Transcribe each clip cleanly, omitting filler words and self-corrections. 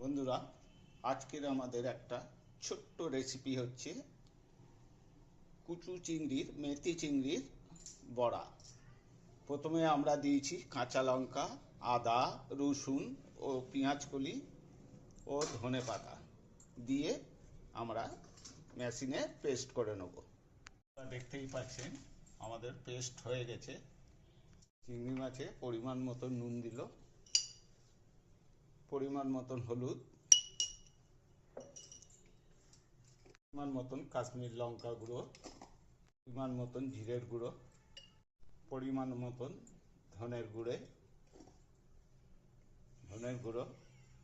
বন্ধুরা, আজকের আমাদের একটা ছোট্ট রেসিপি হচ্ছে কুচু চিংড়ির মেথি চিংড়ির বড়া। প্রথমে আমরা দিয়েছি কাঁচা লঙ্কা, আদা, রসুন ও পেঁয়াজকলি ও ধনেপাতা দিয়ে আমরা মেশিনে পেস্ট করে নেব। দেখতেই পাচ্ছেন আমাদের পেস্ট হয়ে গেছে। চিংড়ি মাছে পরিমাণ মতো নুন দিল, পরিমাণ মতন হলুদ, পরিমাণ মতন কাশ্মীর লঙ্কা গুঁড়ো, পরিমাণ মতন জিরের গুঁড়ো, পরিমাণ মতন ধনের গুঁড়ো,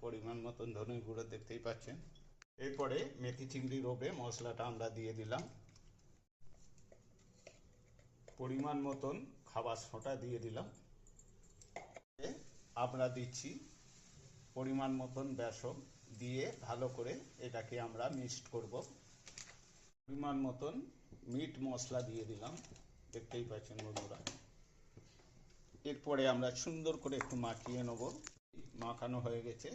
পরিমাণ মতন ধনের গুঁড়ো দেখতেই পাচ্ছেন। এরপরে মেথি চিংড়ির ওপরে মশলাটা আমরা দিয়ে দিলাম। পরিমাণ মতন খাবার সোঁটা দিয়ে দিলাম। আমরা দিচ্ছি পরিমাণ মতন বেসন দিয়ে ভালো করে এটাকে আমরা মিক্সড করব। পরিমাণ মতন মিট মশলা দিয়ে দিলাম, দেখতেই পাচ্ছেন বন্ধুরা। এরপরে আমরা সুন্দর করে একটু মাখিয়ে নেব। মাখানো হয়ে গেছে।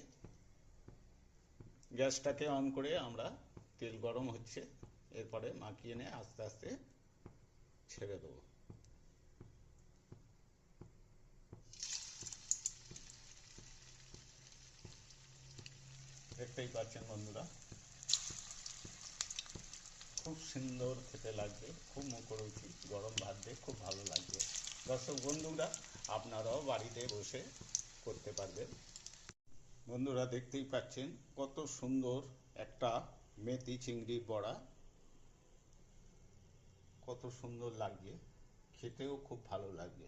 গ্যাসটাকে অন করে আমরা তেল গরম হচ্ছে, এরপরে মাখিয়ে নিয়ে আস্তে আস্তে ছেড়ে দেবো। দেখতেই পাচ্ছেন বন্ধুরা, খুব সুন্দর খেতে লাগবে, খুব মুখরোচক, গরম ভাত দিয়ে খুব ভালো লাগবে। দর্শক বন্ধুরা, আপনারাও বাড়িতে বসে করতে পারবেন। বন্ধুরা দেখতেই পাচ্ছেন কত সুন্দর একটা মেথি চিংড়ির বড়া, কত সুন্দর লাগবে, খেতেও খুব ভালো লাগবে।